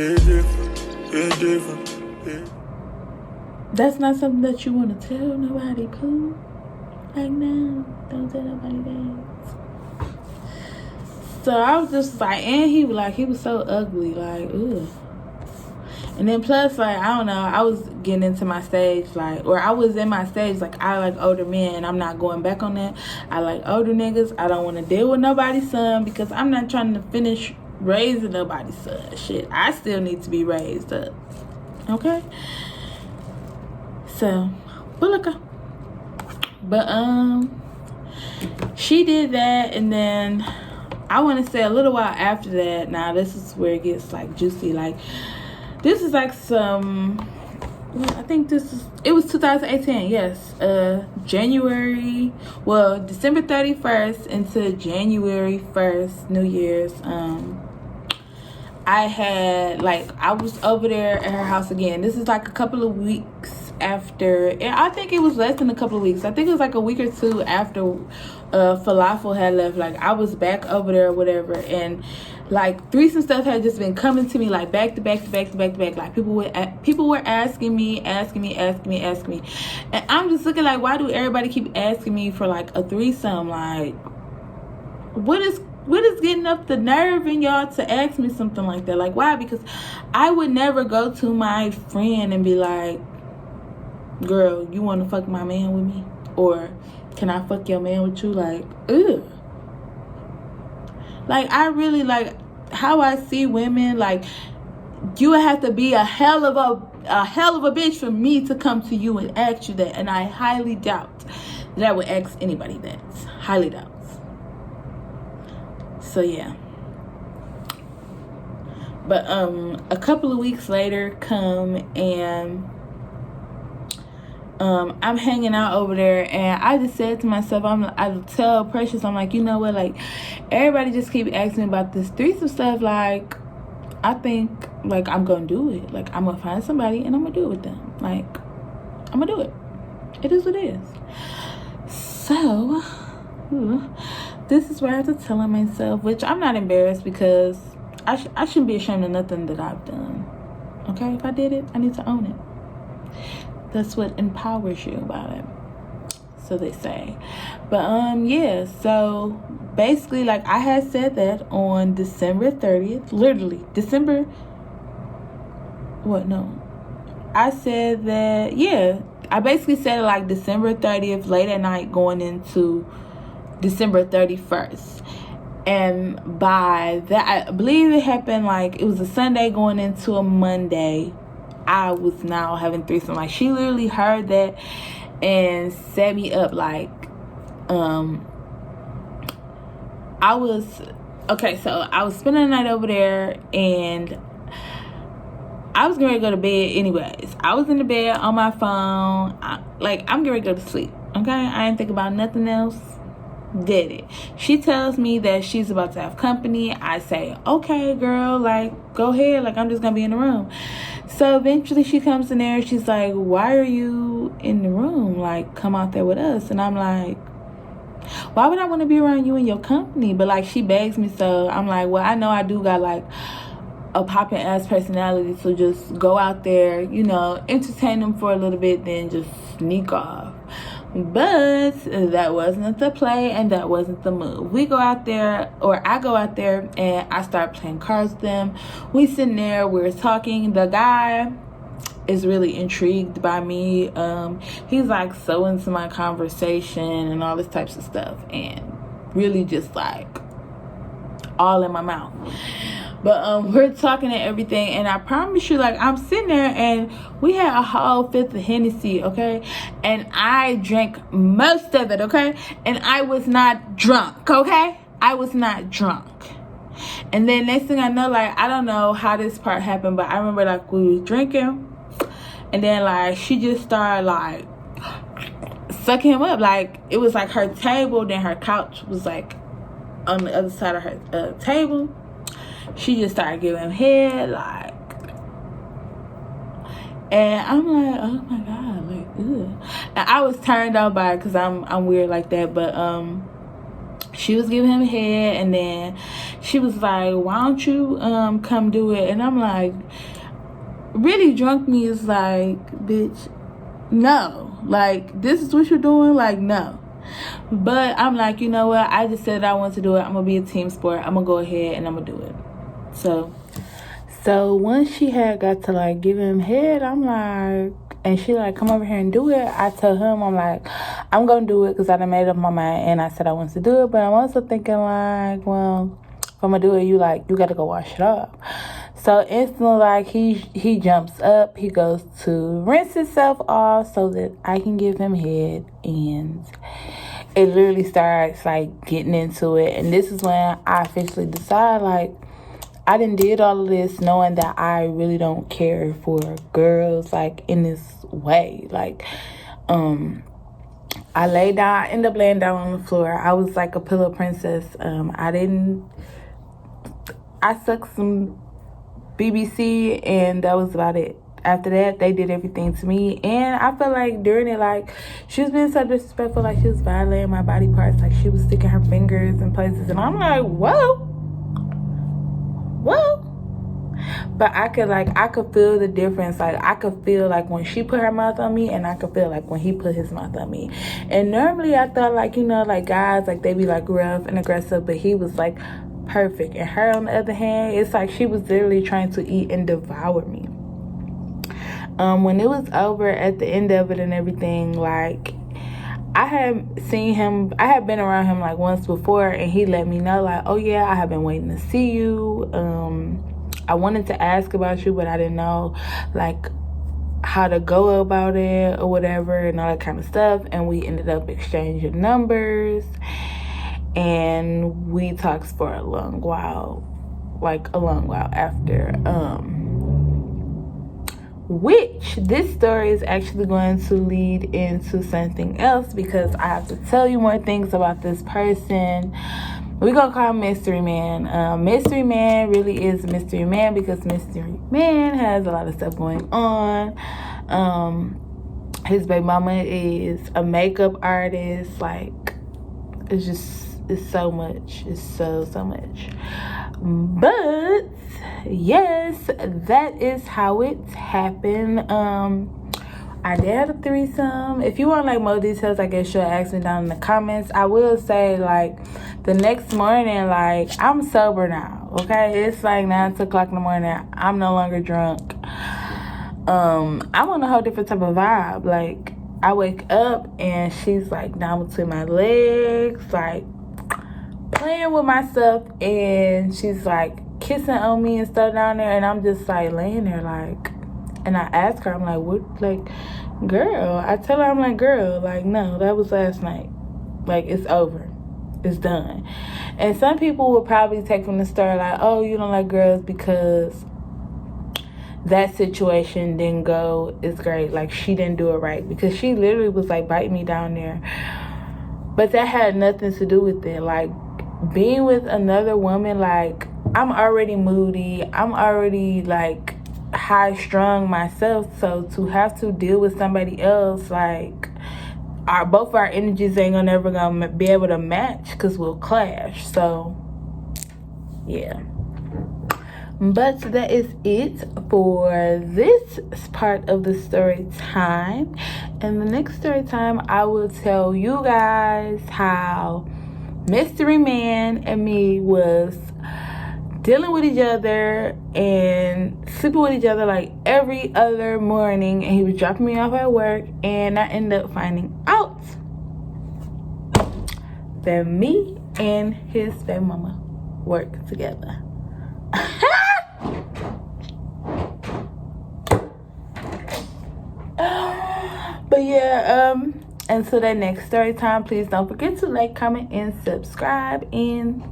It's different. It's different. That's not something that you want to tell nobody, Pooh. Like, no, don't tell nobody that. So I was just like, and he was so ugly, like, ugh. And then plus, like, I don't know, I was getting into my stage, like, or I was in my stage, like, I like older men. I'm not going back on that. I like older niggas. I don't want to deal with nobody's son because I'm not trying to finish raising nobody's son. Shit, I still need to be raised up. Okay? So, but she did that, and then I want to say a little while after that. Now this is where it gets like juicy. Like, this is like I think it was 2018. Yes, December 31st into January 1st, New Year's. I was over there at her house again. This is like a couple of weeks after, and I think it was less than a couple of weeks. I think it was like a week or two after Falafel had left. Like, I was back over there or whatever, and like threesome stuff had just been coming to me like back to back. Like people were asking me, and I'm just looking like, why do everybody keep asking me for like a threesome? Like, what is getting up the nerve in y'all to ask me something like that? Like, why? Because I would never go to my friend and be like, girl, you want to fuck my man with me? Or can I fuck your man with you? Like, ugh. Like, I really, like, how I see women, like, you would have to be a hell of a bitch for me to come to you and ask you that. And I highly doubt that I would ask anybody that. Highly doubt. So yeah, but a couple of weeks later come, and I'm hanging out over there, and I just said to myself, I tell Precious, I'm like, you know what, like, everybody just keep asking me about this threesome stuff. Like, I think, like, I'm gonna do it. Like, I'm gonna find somebody and I'm gonna do it with them. Like, I'm gonna do it. It is what it is. So this is where I have to tell myself, which I'm not embarrassed, because I shouldn't be ashamed of nothing that I've done. Okay? If I did it, I need to own it. That's what empowers you about it. So they say. But, yeah. So, basically, like, I had said that on December 30th. Literally, I said that, yeah. I basically said it, like, December 30th, late at night, going into December 31st. And by that, I believe it happened, like, it was a Sunday going into a Monday. I was now having threesome. Like, she literally heard that and set me up. Like, so I was spending the night over there, and I was going to go to bed anyways. I was in the bed on my phone. I'm getting ready to go to sleep. Okay? I ain't think about nothing else. Did it. She tells me that she's about to have company. I say, okay, girl, like, go ahead. Like, I'm just going to be in the room. So eventually she comes in there. She's like, why are you in the room? Like, come out there with us. And I'm like, why would I want to be around you and your company? But, like, she begs me. So I'm like, well, I know I do got, like, a popping ass personality. So just go out there, you know, entertain them for a little bit, then just sneak off. But that wasn't the play, and that wasn't the move. I go out there, and I start playing cards with them. We sitting there, we're talking. The guy is really intrigued by me. He's like so into my conversation and all this types of stuff, and really just like all in my mouth. But we're talking and everything, and I promise you, like, I'm sitting there, and we had a whole fifth of Hennessy, okay? And I drank most of it, okay? And I was not drunk, okay? I was not drunk. And then next thing I know, like, I don't know how this part happened, but I remember, like, we was drinking, and then, like, she just started, like, sucking him up. Like, it was, like, her table, then her couch was, like, on the other side of her table. She just started giving him head, like, and I'm like, oh my god, like, ugh. And I was turned off by it because I'm weird like that. But she was giving him head, and then she was like, why don't you come do it? And I'm like, really drunk me is like, bitch, no. Like, this is what you're doing? Like, no. But I'm like, you know what? I just said I want to do it. I'm going to be a team sport. I'm going to go ahead and I'm going to do it. So once she had got to, like, give him head, I'm like, and she, like, come over here and do it. I tell him, I'm like, I'm going to do it because I done made up my mind and I said I want to do it. But I'm also thinking, like, well, if I'm going to do it, you got to go wash it off. So instantly, like, he jumps up. He goes to rinse himself off so that I can give him head. And it literally starts, like, getting into it. And this is when I officially decide, like, I done did all of this knowing that I really don't care for girls, like, in this way. Like, I lay down, I ended up laying down on the floor. I was like a pillow princess. I sucked some BBC and that was about it. After that, they did everything to me. And I felt like during it, like, she was being so disrespectful. Like, she was violating my body parts. Like, she was sticking her fingers in places. And I'm like, whoa. But I could feel the difference. Like, I could feel, like, when she put her mouth on me, and I could feel, like, when he put his mouth on me. And normally I thought, like, you know, like, guys, like, they be, like, rough and aggressive, but he was, like, perfect. And her, on the other hand, it's like she was literally trying to eat and devour me. When it was over at the end of it and everything, like, I had been around him, like, once before, and he let me know, like, oh, yeah, I have been waiting to see you. I wanted to ask about you, but I didn't know, like, how to go about it or whatever and all that kind of stuff. And we ended up exchanging numbers, and we talked for a long while after. Which this story is actually going to lead into something else because I have to tell you more things about this person. We're going to call him Mystery Man. Mystery Man really is Mystery Man because Mystery Man has a lot of stuff going on. His baby mama is a makeup artist. Like, it's so much. It's so much. But yes, that is how it happened. I did have a threesome. If you want, like, more details, I guess you'll ask me down in the comments. I will say, like, the next morning, like, I'm sober now, okay? It's like 9 o'clock in the morning. I'm no longer drunk. I'm on a whole different type of vibe. Like, I wake up and she's, like, down between my legs, like, playing with myself, and she's, like, kissing on me and stuff down there, and I'm just, like, laying there, like, and I ask her, I'm like, what, like, girl, I tell her, I'm like, girl, like, no, that was last night, like, it's over, it's done. And some people will probably take from the story, like, oh, you don't like girls because that situation didn't go as great, like, she didn't do it right, because she literally was, like, biting me down there, but that had nothing to do with it. Like, being with another woman, like, I'm already moody, I'm already, like, high-strung myself, so to have to deal with somebody else, like, both our energies ain't never gonna be able to match because we'll clash. So yeah, but that is it for this part of the story time. And the next story time, I will tell you guys how Mystery Man and me was dealing with each other and sleeping with each other like every other morning, and he was dropping me off at work, and I ended up finding out that me and his baby mama work together. But yeah, until that next story time, please don't forget to like, comment, and subscribe, and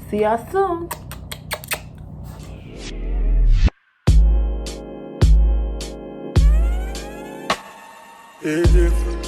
see y'all soon. It's different.